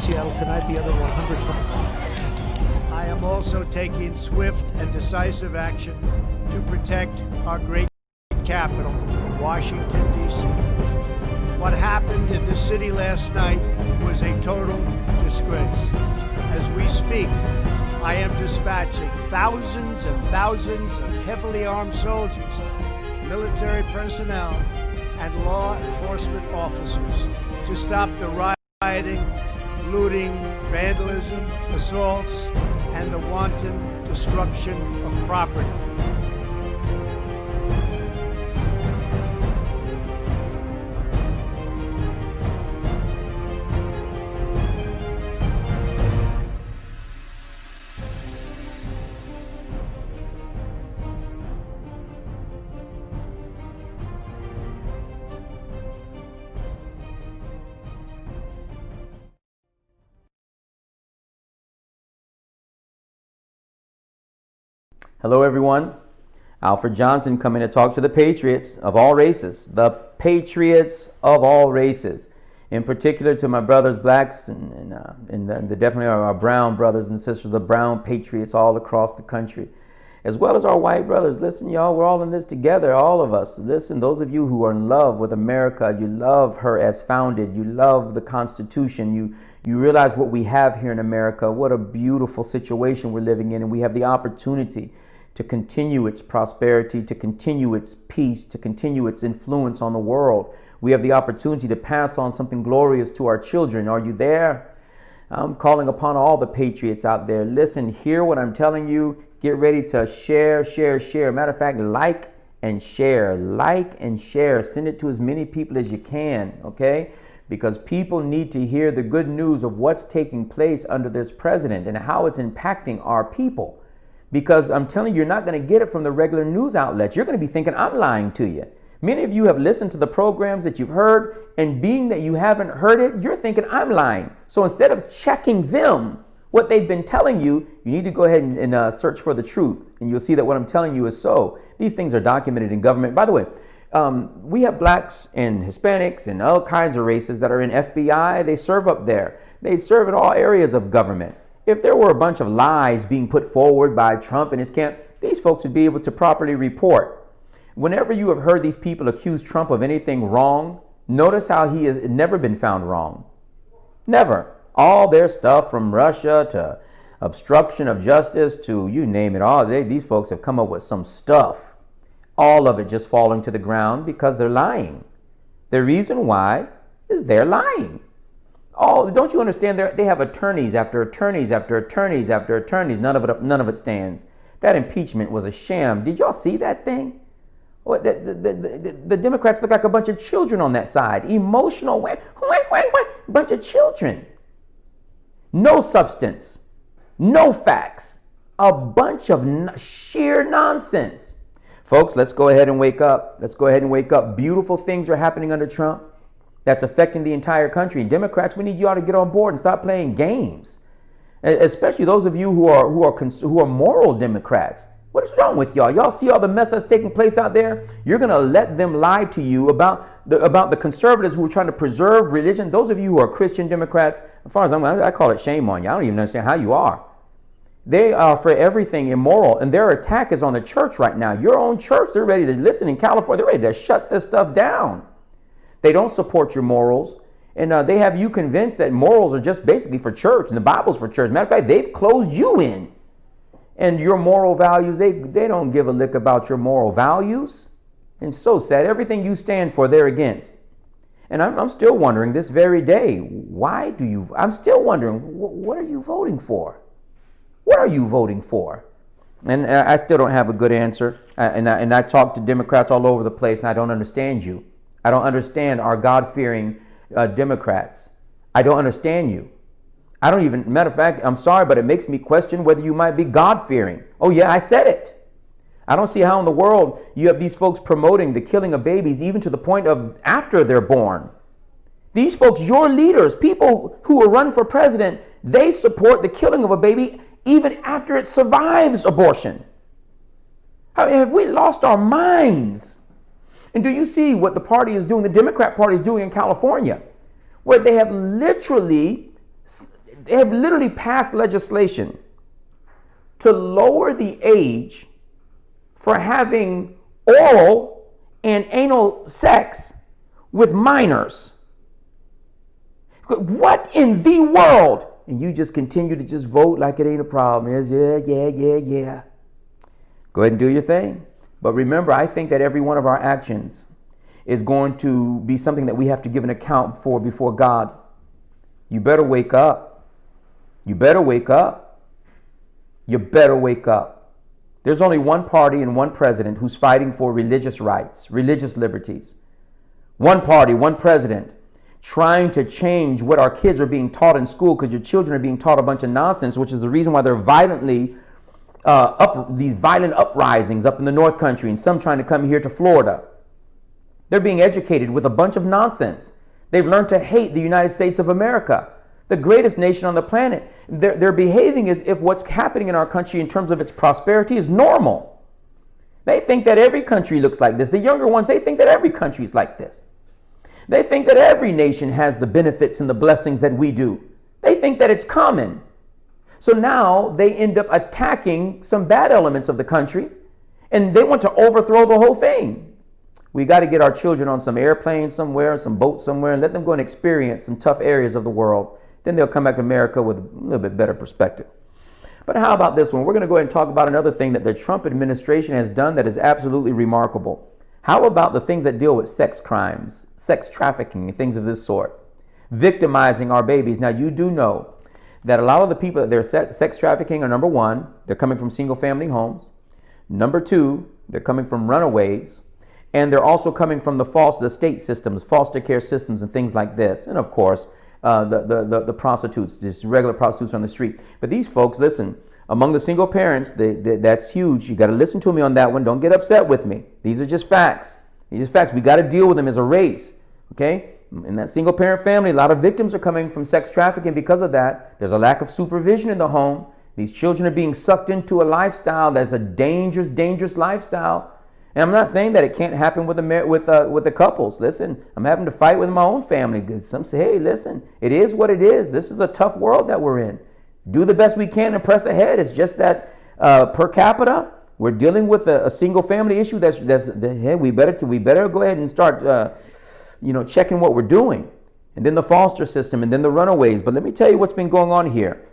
Seattle tonight, the other 120. I am also taking swift and decisive action to protect our great capital, Washington, D.C. What happened in the city last night was a total disgrace. As we speak, I am dispatching thousands and thousands of heavily armed soldiers, military personnel, and law enforcement officers to stop the rioting, looting, vandalism, assaults, and the wanton destruction of property. Hello everyone, Alfred Johnson coming to talk to the patriots of all races, the patriots of all races, in particular to my brothers blacks and definitely our brown brothers and sisters, the brown patriots all across the country, as well as our white brothers. Listen y'all, we're all in this together, all of us. Listen, those of you who are in love with America, you love her as founded, you love the Constitution, you realize what we have here in America, what a beautiful situation we're living in, and we have the opportunity to continue its prosperity, to continue its peace, to continue its influence on the world. We have the opportunity to pass on something glorious to our children. Are you there? I'm calling upon all the patriots out there. Listen, hear what I'm telling you. Get ready to share. Matter of fact, like and share. Like and share. Send it to as many people as you can, okay? Because people need to hear the good news of what's taking place under this president and how it's impacting our people. Because I'm telling you, you're not going to get it from the regular news outlets. You're going to be thinking I'm lying to you. Many of you have listened to the programs that you've heard, and being that you haven't heard it, you're thinking I'm lying. So instead of checking them, what they've been telling you, you need to go ahead and search for the truth. And you'll see that what I'm telling you is so. These things are documented in government. By the way, we have blacks and Hispanics and all kinds of races that are in FBI. They serve up there. They serve in all areas of government. If there were a bunch of lies being put forward by Trump and his camp, these folks would be able to properly report. Whenever you have heard these people accuse Trump of anything wrong, notice how he has never been found wrong. Never. All their stuff from Russia to obstruction of justice to you name it all, these folks have come up with some stuff. All of it just falling to the ground because they're lying. The reason why is they're lying. Oh, don't you understand? They have attorneys after attorneys after attorneys after attorneys. None of it stands. That impeachment was a sham. Did y'all see that thing? The Democrats look like a bunch of children on that side. Emotional, bunch of children. No substance, no facts, a bunch of sheer nonsense. Folks, let's go ahead and wake up. Let's go ahead and wake up. Beautiful things are happening under Trump. That's affecting the entire country. Democrats, we need you all to get on board and stop playing games. Especially those of you who are moral Democrats. What is wrong with y'all? Y'all see all the mess that's taking place out there? You're going to let them lie to you about the conservatives who are trying to preserve religion. Those of you who are Christian Democrats, as far as I call it shame on you. I don't even understand how you are. They are for everything immoral, and their attack is on the church right now. Your own church, they're ready to listen in California. They're ready to shut this stuff down. They don't support your morals, and they have you convinced that morals are just basically for church, and the Bible's for church. Matter of fact, they've closed you in. And your moral values, they don't give a lick about your moral values. And so sad, everything you stand for, they're against. And I'm still wondering this very day, I'm still wondering, what are you voting for? What are you voting for? And I still don't have a good answer. And I talk to Democrats all over the place, and I don't understand you. I don't understand our God-fearing Democrats. I don't understand you. I don't even, matter of fact, I'm sorry, but it makes me question whether you might be God-fearing. Oh yeah, I said it. I don't see how in the world you have these folks promoting the killing of babies even to the point of after they're born. These folks, your leaders, people who will run for president, they support the killing of a baby even after it survives abortion. Have we lost our minds? And do you see what the party is doing, the Democrat Party is doing in California, where they have literally They have literally passed legislation to lower the age for having oral and anal sex with minors. What in the world? And you just continue to just vote like it ain't a problem. It's yeah. Go ahead and do your thing. But remember, I think that every one of our actions is going to be something that we have to give an account for before God. You better wake up. You better wake up. You better wake up. There's only one party and one president who's fighting for religious rights, religious liberties. One party, one president trying to change what our kids are being taught in school, because your children are being taught a bunch of nonsense, which is the reason why they're these violent uprisings up in the North Country, and some trying to come here to Florida. They're being educated with a bunch of nonsense. They've learned to hate the United States of America, the greatest nation on the planet. They're behaving as if what's happening in our country in terms of its prosperity is normal. They think that every country looks like this. The younger ones, they think that every country is like this. They think that every nation has the benefits and the blessings that we do. They think that it's common. So now they end up attacking some bad elements of the country, and they want to overthrow the whole thing. We got to get our children on some airplane somewhere, some boat somewhere, and let them go and experience some tough areas of the world. Then they'll come back to America with a little bit better perspective. But how about this one? We're going to go ahead and talk about another thing that the Trump administration has done that is absolutely remarkable. How about the things that deal with sex crimes, sex trafficking, and things of this sort? Victimizing our babies. Now, you do know that a lot of the people that they're sex trafficking are, number one, they're coming from single family homes. Number two, they're coming from runaways. And they're also coming from the state systems, foster care systems, and things like this. And of course, the prostitutes, just regular prostitutes on the street. But these folks, listen, among the single parents, that's huge. You got to listen to me on that one. Don't get upset with me. These are just facts. These are facts. We got to deal with them as a race. Okay? In that single parent family, a lot of victims are coming from sex trafficking because of that. There's a lack of supervision in the home. These children are being sucked into a lifestyle that's a dangerous, dangerous lifestyle. And I'm not saying that it can't happen with the couples. Listen, I'm having to fight with my own family because some say, hey, listen, it is what it is. This is a tough world that we're in. Do the best we can and press ahead. It's just that per capita, we're dealing with a single family issue. Hey, we better go ahead and start, checking what we're doing. And then the foster system, and then the runaways. But let me tell you what's been going on here.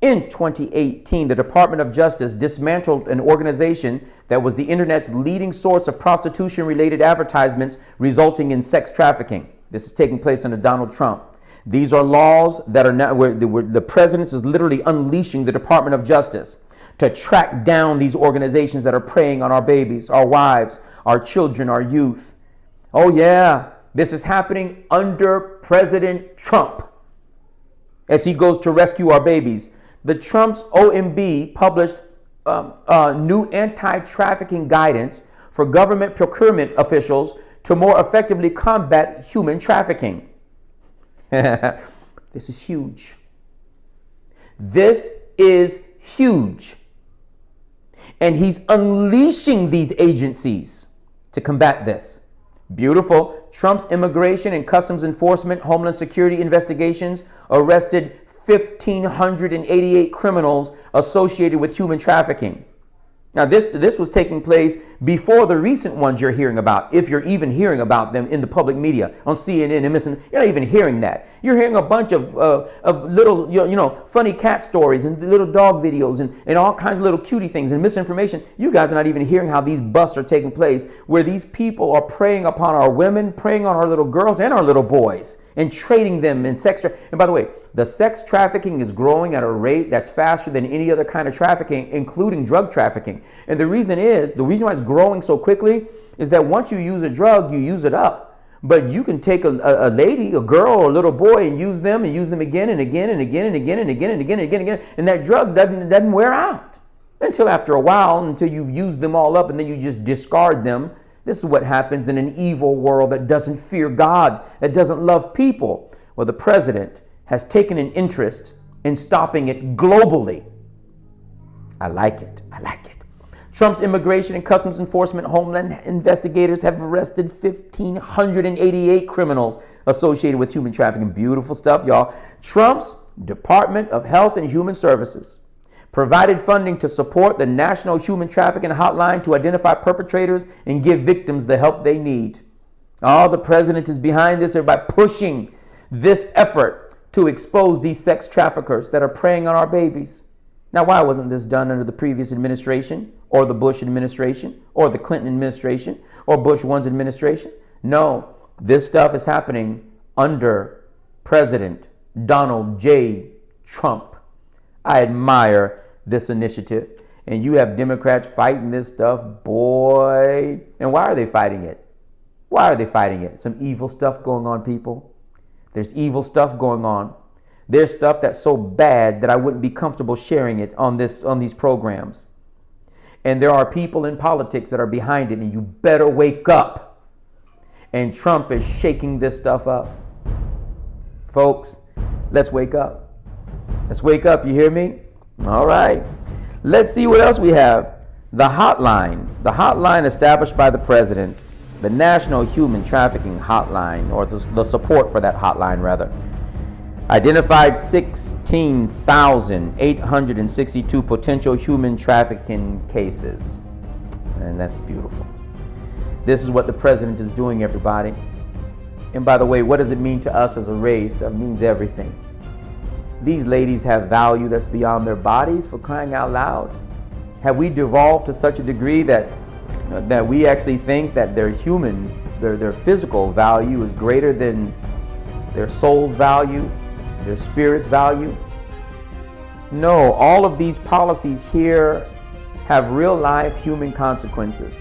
In 2018, the Department of Justice dismantled an organization that was the internet's leading source of prostitution-related advertisements resulting in sex trafficking. This is taking place under Donald Trump. These are laws that are now where the president is literally unleashing the Department of Justice to track down these organizations that are preying on our babies, our wives, our children, our youth. Oh yeah, this is happening under President Trump as he goes to rescue our babies. The Trump's OMB published new anti-trafficking guidance for government procurement officials to more effectively combat human trafficking. This is huge. This is huge. And he's unleashing these agencies to combat this. Beautiful. Trump's immigration and customs enforcement, Homeland Security investigations arrested 1,588 criminals associated with human trafficking. Now, this was taking place before the recent ones you're hearing about, if you're even hearing about them in the public media, on CNN and missing. You're not even hearing that. You're hearing a bunch of little, funny cat stories and little dog videos and all kinds of little cutie things and misinformation. You guys are not even hearing how these busts are taking place, where these people are preying upon our women, preying on our little girls and our little boys, and trading them in sex. And by the way, the sex trafficking is growing at a rate that's faster than any other kind of trafficking, including drug trafficking. And the reason why it's growing so quickly is that once you use a drug, you use it up. But you can take a lady, a girl, or a little boy and use them again and again and again and again and again and again and again and again. And that drug doesn't wear out until after a while, until you've used them all up and then you just discard them. This is what happens in an evil world that doesn't fear God, that doesn't love people. Well, the president has taken an interest in stopping it globally. I like it. Trump's immigration and customs enforcement homeland investigators have arrested 1,588 criminals associated with human trafficking. Beautiful stuff, y'all. Trump's Department of Health and Human Services provided funding to support the National Human Trafficking Hotline to identify perpetrators and give victims the help they need. Oh, the president is behind this by pushing this effort to expose these sex traffickers that are preying on our babies. Now, why wasn't this done under the previous administration or the Bush administration or the Clinton administration or Bush 1's administration? No, this stuff is happening under President Donald J. Trump. I admire this initiative. And you have Democrats fighting this stuff, boy. And why are they fighting it? Why are they fighting it? Some evil stuff going on, people. There's evil stuff going on. There's stuff that's so bad that I wouldn't be comfortable sharing it on these programs. And there are people in politics that are behind it, and you better wake up. And Trump is shaking this stuff up. Folks, let's wake up. Let's wake up, you hear me? All right. Let's see what else we have. The hotline established by the president, the National Human Trafficking Hotline, or the support for that hotline, rather, identified 16,862 potential human trafficking cases. And that's beautiful. This is what the president is doing, everybody. And by the way, what does it mean to us as a race? It means everything. These ladies have value that's beyond their bodies, for crying out loud. Have we devolved to such a degree that we actually think that their physical value is greater than their soul's value, their spirit's value? No, all of these policies here have real life human consequences.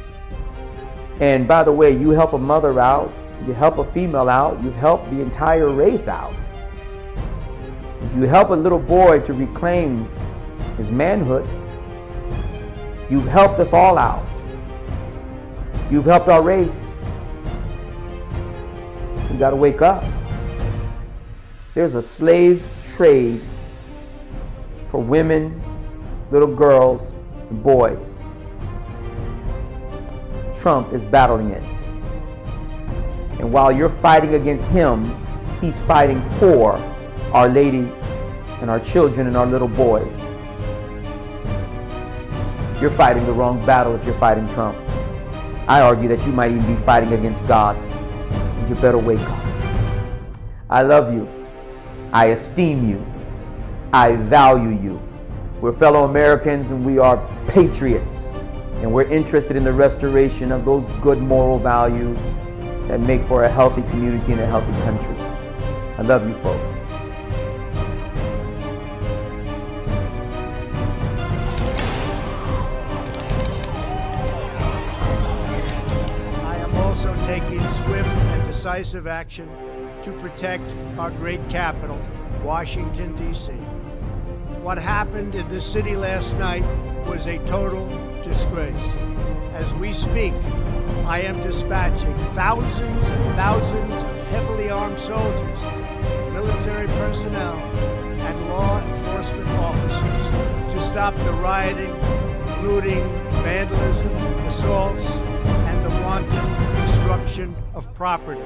And by the way, you help a mother out, you help a female out, you've helped the entire race out. If you help a little boy to reclaim his manhood, you've helped us all out. You've helped our race. We got to wake up. There's a slave trade for women, little girls, and boys. Trump is battling it. And while you're fighting against him, he's fighting for our ladies and our children and our little boys. You're fighting the wrong battle if you're fighting Trump. I argue that you might even be fighting against God. You better wake up. I love you. I esteem you. I value you. We're fellow Americans and we are patriots. And we're interested in the restoration of those good moral values that make for a healthy community and a healthy country. I love you, folks. Also taking swift and decisive action to protect our great capital, Washington, D.C. What happened in this city last night was a total disgrace. As we speak, I am dispatching thousands and thousands of heavily armed soldiers, military personnel, and law enforcement officers to stop the rioting, looting, vandalism, assaults, and the wanton destruction of property.